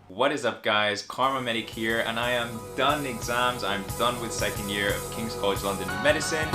What is up guys, Karma Medic here, and I am done exams. I'm done with second year of King's College London Medicine.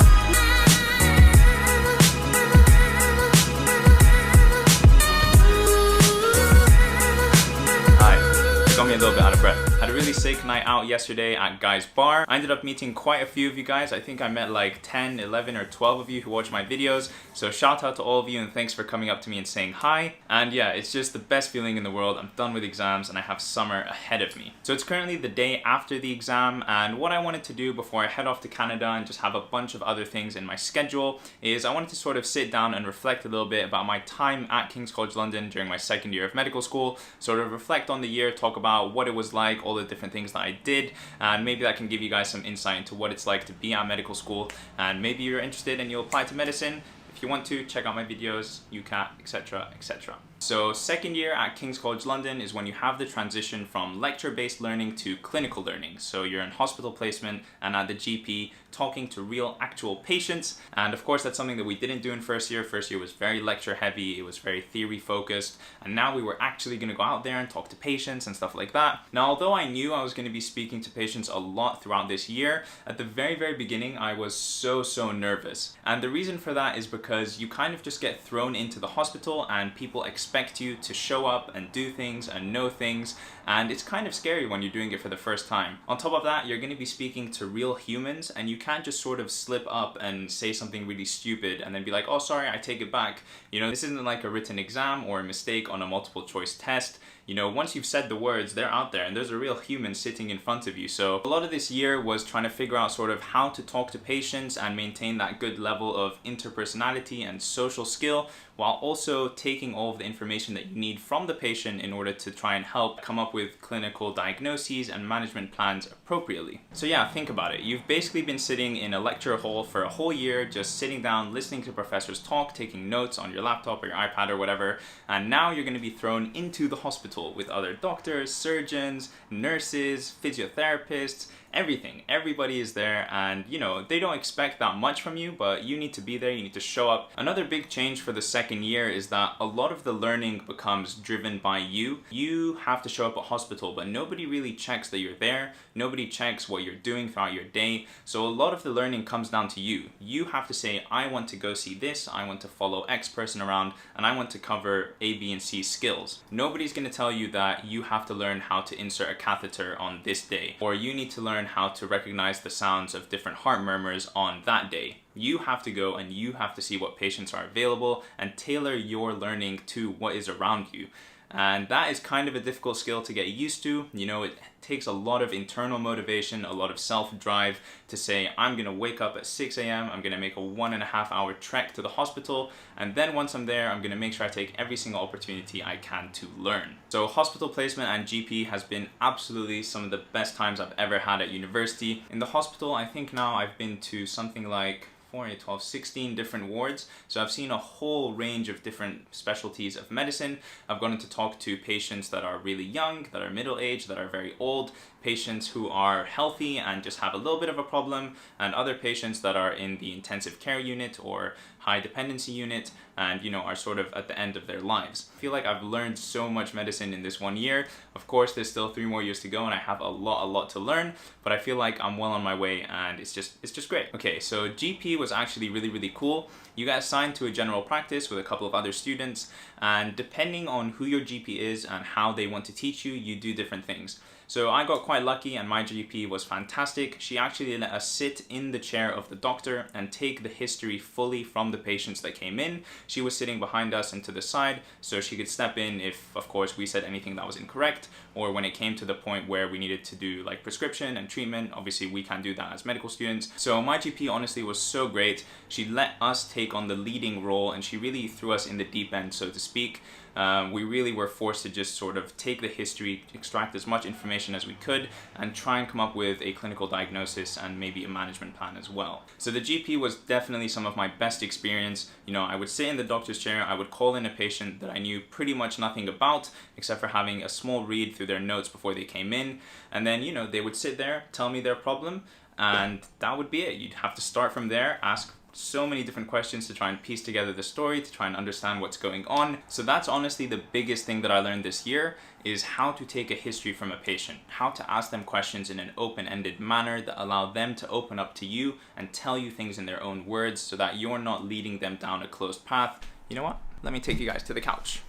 Got me a little bit out of breath. Had a really sick night out yesterday at Guy's Bar. I ended up meeting quite a few of you guys. I think I met like 10, 11 or 12 of you who watch my videos. So shout out to all of you and thanks for coming up to me and saying hi. And yeah, it's just the best feeling in the world. I'm done with exams and I have summer ahead of me. So it's currently the day after the exam, and what I wanted to do before I head off to Canada and just have a bunch of other things in my schedule is I wanted to sort of sit down and reflect a little bit about my time at King's College London during my second year of medical school. Sort of reflect on the year, talk about what it was like, all the different things that I did, and maybe that can give you guys some insight into what it's like to be at medical school, and maybe you're interested and you'll apply to medicine. If you want to, check out my videos, UCAT, etc, etc. So second year at King's College London is when you have the transition from lecture-based learning to clinical learning. So you're in hospital placement and at the GP talking to real actual patients. And of course, that's something that we didn't do in first year. First year was very lecture heavy. It was very theory focused. And now we were actually going to go out there and talk to patients and stuff like that. Now, although I knew I was going to be speaking to patients a lot throughout this year, at the very beginning, I was so nervous. And the reason for that is because you kind of just get thrown into the hospital and people expect you to show up and do things and know things, and it's kind of scary when you're doing it for the first time. On top of that, you're going to be speaking to real humans and you can't just sort of slip up and say something really stupid and then be like, oh sorry, I take it back. You know, this isn't like a written exam or a mistake on a multiple choice test. You know, once you've said the words, they're out there and there's a real human sitting in front of you. So a lot of this year was trying to figure out sort of how to talk to patients and maintain that good level of interpersonality and social skill, while also taking all of the information that you need from the patient in order to try and help come up with clinical diagnoses and management plans appropriately. So yeah, think about it. You've basically been sitting in a lecture hall for a whole year, just sitting down, listening to professors talk, taking notes on your laptop or your iPad or whatever, and now you're going to be thrown into the hospital with other doctors, surgeons, nurses, physiotherapists, everything. Everybody is there, and you know, they don't expect that much from you, but you need to be there, you need to show up. Another big change for the second year is that a lot of the learning becomes driven by you. You have to show up at hospital, but nobody really checks that you're there. Nobody checks what you're doing throughout your day. So a lot of the learning comes down to you. You have to say, I want to go see this, I want to follow X person around, and I want to cover A, B, and C skills. Nobody's going to tell you that you have to learn how to insert a catheter on this day, or you need to learn how to recognize the sounds of different heart murmurs on that day. You have to go and you have to see what patients are available and tailor your learning to what is around you. And that is kind of a difficult skill to get used to. You know, it takes a lot of internal motivation, a lot of self-drive to say, I'm gonna wake up at 6 a.m, I'm gonna make a 1.5 hour trek to the hospital, and then once I'm there, I'm gonna make sure I take every single opportunity I can to learn. So hospital placement and GP has been absolutely some of the best times I've ever had at university. In the hospital, I think now I've been to something like 4, 8, 12, 16 different wards. So I've seen a whole range of different specialties of medicine. I've gotten to talk to patients that are really young, that are middle-aged, that are very old, patients who are healthy and just have a little bit of a problem, and other patients that are in the intensive care unit or high dependency unit and, you know, are sort of at the end of their lives. I feel like I've learned so much medicine in this 1 year. Of course, there's still 3 more years to go and I have a lot to learn, but I feel like I'm well on my way and it's just great. Okay, so GP was actually really cool. You get assigned to a general practice with a couple of other students, and depending on who your GP is and how they want to teach you, you do different things. So I got quite lucky and my GP was fantastic. She actually let us sit in the chair of the doctor and take the history fully from the patients that came in. She was sitting behind us and to the side, so she could step in if, of course, we said anything that was incorrect, or when it came to the point where we needed to do like prescription and treatment. Obviously, we can't do that as medical students. So my GP honestly was so great. She let us take on the leading role and she really threw us in the deep end, so to speak. We really were forced to just sort of take the history, extract as much information as we could, and try and come up with a clinical diagnosis and maybe a management plan as well. So the GP was definitely some of my best experience. You know, I would sit in the doctor's chair, I would call in a patient that I knew pretty much nothing about, except for having a small read through their notes before they came in, and then, you know, they would sit there, tell me their problem, and that would be it. You'd have to start from there, ask so many different questions to try and piece together the story, to try and understand what's going on. So that's honestly the biggest thing that I learned this year, is how to take a history from a patient, how to ask them questions in an open-ended manner that allow them to open up to you and tell you things in their own words so that you're not leading them down a closed path. You know what? Let me take you guys to the couch.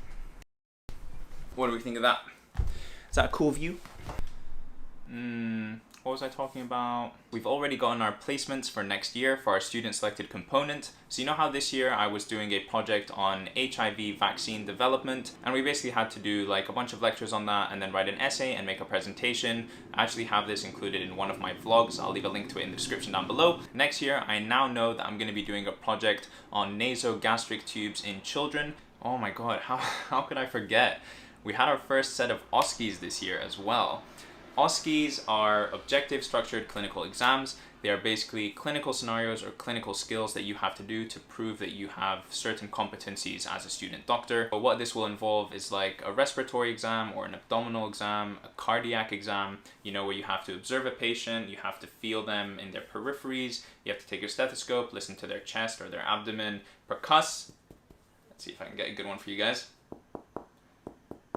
What do we think of that? Is that a cool view? What was I talking about? We've already gotten our placements for next year for our student selected component. So you know how this year I was doing a project on HIV vaccine development, and we basically had to do like a bunch of lectures on that and then write an essay and make a presentation. I actually have this included in one of my vlogs. I'll leave a link to it in the description down below. Next year, I now know that I'm going to be doing a project on nasogastric tubes in children. Oh my god, how could I forget? We had our first set of OSCEs this year as well. OSCEs are objective structured clinical exams. They are basically clinical scenarios or clinical skills that you have to do to prove that you have certain competencies as a student doctor. But what this will involve is like a respiratory exam or an abdominal exam, a cardiac exam, you know, where you have to observe a patient, you have to feel them in their peripheries, you have to take your stethoscope, listen to their chest or their abdomen, percuss. Let's see if I can get a good one for you guys.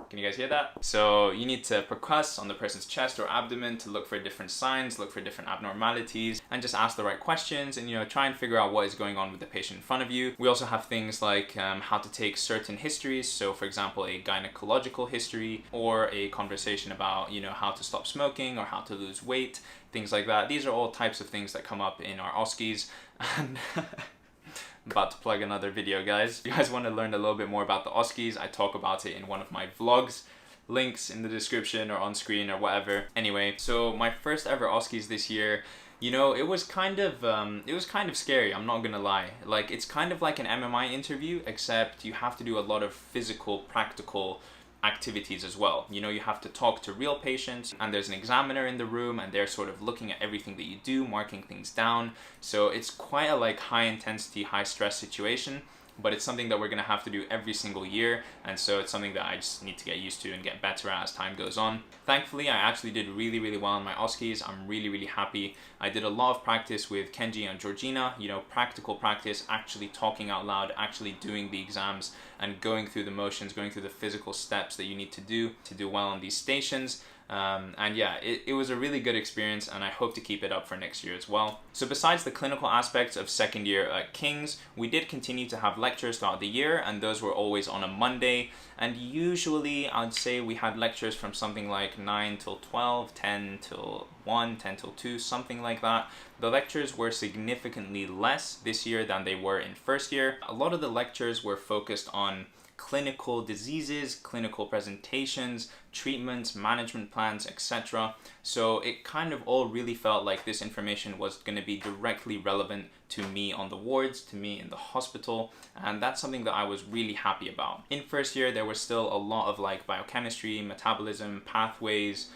Can you guys hear that? So you need to percuss on the person's chest or abdomen to look for different signs, look for different abnormalities, and just ask the right questions and, you know, try and figure out what is going on with the patient in front of you. We also have things like how to take certain histories. So for example, a gynecological history or a conversation about, you know, how to stop smoking or how to lose weight, things like that. These are all types of things that come up in our OSCEs. And I'm about to plug another video, guys. If you guys want to learn a little bit more about the OSCEs, I talk about it in one of my vlogs. Links in the description or on screen or whatever. Anyway, so my first ever OSCEs this year, you know, it was kind of scary, I'm not gonna lie. Like, it's kind of like an MMI interview, except you have to do a lot of physical, practical activities as well. You know, you have to talk to real patients, and there's an examiner in the room, and they're sort of looking at everything that you do, marking things down. So it's quite a like high intensity, high stress situation, but it's something that we're gonna have to do every single year, and so it's something that I just need to get used to and get better at as time goes on. Thankfully, I actually did really well on my OSCEs. I'm really happy. I did a lot of practice with Kenji and Georgina, you know, practical practice, actually talking out loud, actually doing the exams and going through the motions, going through the physical steps that you need to do well on these stations. And yeah, it was a really good experience, and I hope to keep it up for next year as well. So besides the clinical aspects of second year at King's, we did continue to have lectures throughout the year, and those were always on a Monday. And usually I'd say we had lectures from something like 9 till 12, 10 till 1, 10 till 2, something like that. The lectures were significantly less this year than they were in first year. A lot of the lectures were focused on clinical diseases, clinical presentations, treatments, management plans, etc. So it kind of all really felt like this information was going to be directly relevant to me on the wards, to me in the hospital, and that's something that I was really happy about. In first year, there was still a lot of like biochemistry, metabolism, pathways,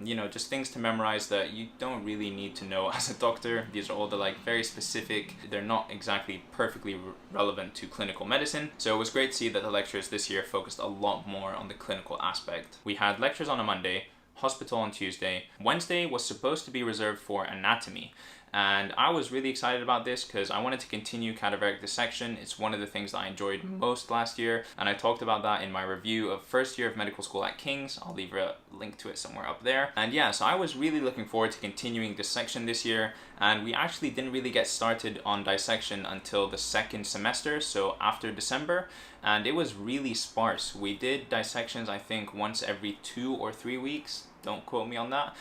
you know, just things to memorize that you don't really need to know as a doctor. These are all the like very specific, they're not exactly perfectly relevant to clinical medicine. So it was great to see that the lectures this year focused a lot more on the clinical aspect. We had lectures on a Monday, hospital on Tuesday. Wednesday was supposed to be reserved for anatomy. And I was really excited about this because I wanted to continue cadaveric dissection. It's one of the things that I enjoyed most last year, and I talked about that in my review of first year of medical school at King's. I'll leave a link to it somewhere up there. And yeah, so I was really looking forward to continuing dissection this year, and we actually didn't really get started on dissection until the second semester, so after December, and it was really sparse. We did dissections, I think, once every 2 or 3 weeks. Don't quote me on that,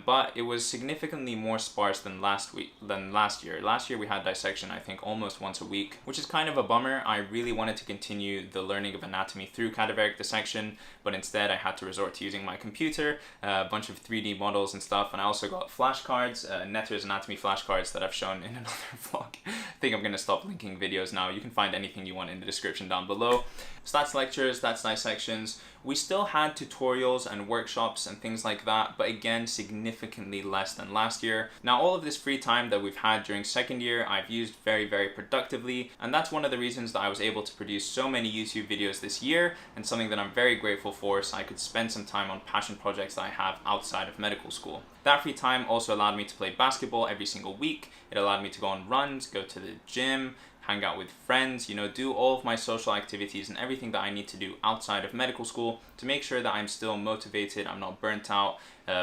but it was significantly more sparse than last year. Last year we had dissection, I think, almost once a week, which is kind of a bummer. I really wanted to continue the learning of anatomy through cadaveric dissection, but instead I had to resort to using my computer, a bunch of 3D models and stuff, and I also got flashcards, Netter's anatomy flashcards that I've shown in another vlog. I think I'm gonna stop linking videos now. You can find anything you want in the description down below. below. Stats lectures, stats dissections, we still had tutorials and workshops and things like that, but again, significantly less than last year. Now, all of this free time that we've had during second year, I've used very, very productively, and that's one of the reasons that I was able to produce so many YouTube videos this year, and something that I'm very grateful for, so I could spend some time on passion projects that I have outside of medical school. That free time also allowed me to play basketball every single week. It allowed me to go on runs, go to the gym, hang out with friends, do all of my social activities and everything that I need to do outside of medical school to make sure that I'm still motivated, I'm not burnt out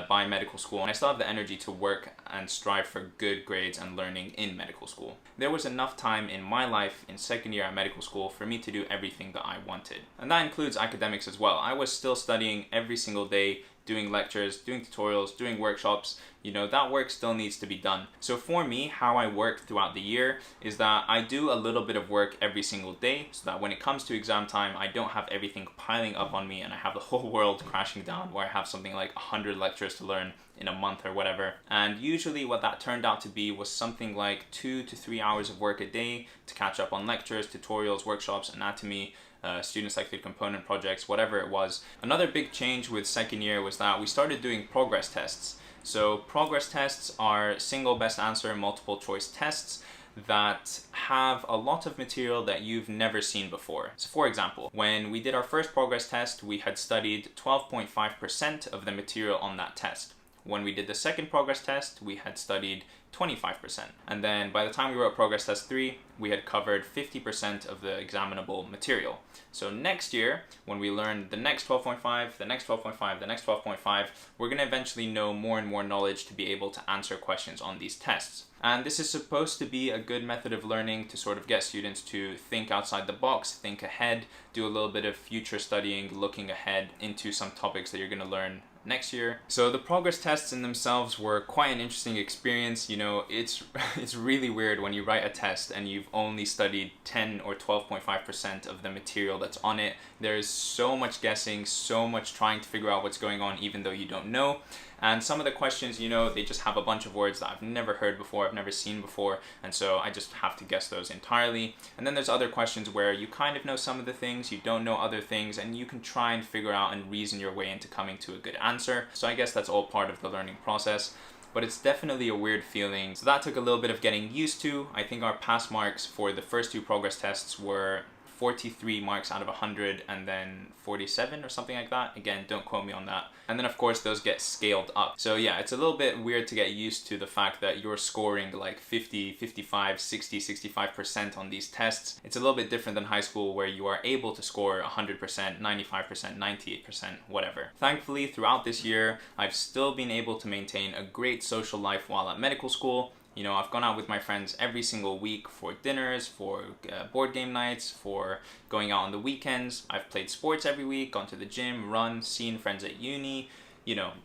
by medical school, and I still have the energy to work and strive for good grades and learning in medical school. There was enough time in my life in second year at medical school for me to do everything that I wanted. And that includes academics as well. I was still studying every single day, doing lectures, doing tutorials, doing workshops. That work still needs to be done. So for me, how I work throughout the year is that I do a little bit of work every single day so that when it comes to exam time, I don't have everything piling up on me and I have the whole world crashing down where I have something like 100 lectures to learn in a month or whatever. And usually what that turned out to be was something like 2 to 3 hours of work a day to catch up on lectures, tutorials, workshops, anatomy, student-selected component projects, whatever it was. Another big change with second year was that we started doing progress tests. So progress tests are single best answer multiple choice tests that have a lot of material that you've never seen before. So for example, when we did our first progress test, we had studied 12.5% of the material on that test. When we did the second progress test, we had studied 25%. And then by the time we wrote progress test 3, we had covered 50% of the examinable material. So next year, when we learn the next 12.5, the next 12.5, the next 12.5, we're going to eventually know more and more knowledge to be able to answer questions on these tests. And this is supposed to be a good method of learning to sort of get students to think outside the box, think ahead, do a little bit of future studying, looking ahead into some topics that you're going to learn next year. So the progress tests in themselves were quite an interesting experience. It's really weird when you write a test and you've only studied 10 or 12.5% of the material that's on it. There's so much guessing, so much trying to figure out what's going on even though you don't know. And some of the questions, they just have a bunch of words that I've never heard before, I've never seen before, and so I just have to guess those entirely. And then there's other questions where you kind of know some of the things, you don't know other things, and you can try and figure out and reason your way into coming to a good answer. So I guess that's all part of the learning process. But it's definitely a weird feeling. So that took a little bit of getting used to. I think our pass marks for the first 2 progress tests were 43 marks out of 100 and then 47 or something like that. Again, don't quote me on that. And then of course those get scaled up. So yeah, it's a little bit weird to get used to the fact that you're scoring like 50, 55, 60, 65% on these tests. It's a little bit different than high school where you are able to score 100%, 95%, 98%, whatever. Thankfully, throughout this year, I've still been able to maintain a great social life while at medical school. I've gone out with my friends every single week for dinners, for board game nights, for going out on the weekends. I've played sports every week, gone to the gym, run, seen friends at uni.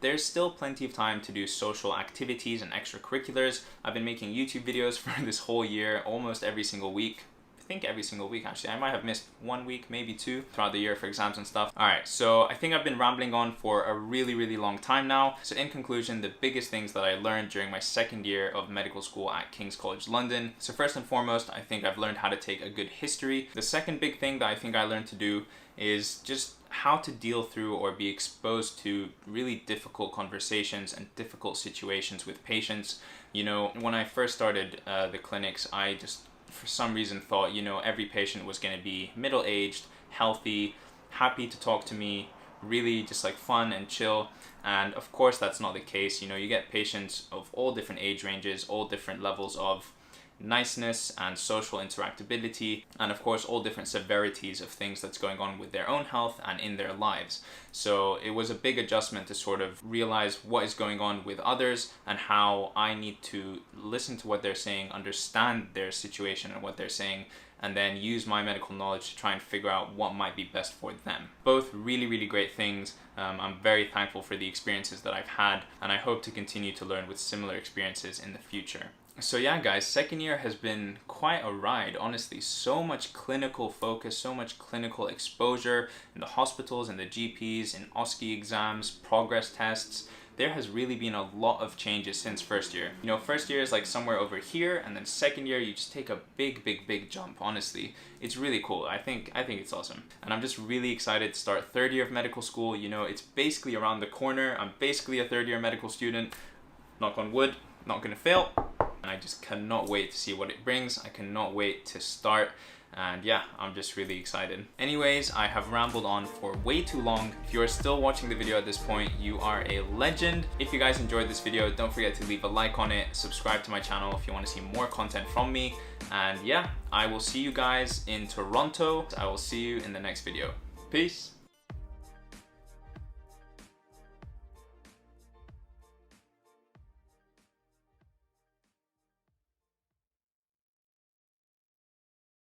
There's still plenty of time to do social activities and extracurriculars. I've been making YouTube videos for this whole year, almost every single week. I think every single week actually. I might have missed 1 week, maybe 2 throughout the year for exams and stuff. Alright, so I think I've been rambling on for a really, really long time now. So in conclusion, the biggest things that I learned during my second year of medical school at King's College London. So first and foremost, I think I've learned how to take a good history. The second big thing that I think I learned to do is just how to deal through or be exposed to really difficult conversations and difficult situations with patients. When I first started the clinics, I just for some reason thought, every patient was going to be middle-aged, healthy, happy to talk to me, really just like fun and chill. And of course that's not the case. You get patients of all different age ranges, all different levels of niceness and social interactability, and of course all different severities of things that's going on with their own health and in their lives. So it was a big adjustment to sort of realize what is going on with others and how I need to listen to what they're saying, understand their situation and what they're saying, and then use my medical knowledge to try and figure out what might be best for them. Both really, really great things. I'm very thankful for the experiences that I've had, and I hope to continue to learn with similar experiences in the future. So yeah guys, second year has been quite a ride, honestly. So much clinical focus, so much clinical exposure in the hospitals and the GPs, in OSCE exams, progress tests. there has really been a lot of changes since first year. You know, first year is like somewhere over here, and then second year you just take a big jump. Honestly, it's really cool. I think it's awesome, and I'm just really excited to start third year of medical school. You know, it's basically around the corner. I'm basically a third year medical student. Knock on wood, not gonna fail. And I just cannot wait to see what it brings. I cannot wait to start. And yeah, I'm just really excited. Anyways, I have rambled on for way too long. If you are still watching the video at this point, you are a legend. If you guys enjoyed this video, don't forget to leave a like on it, subscribe to my channel if you want to see more content from me. And yeah, I will see you guys in Toronto. I will see you in the next video. Peace.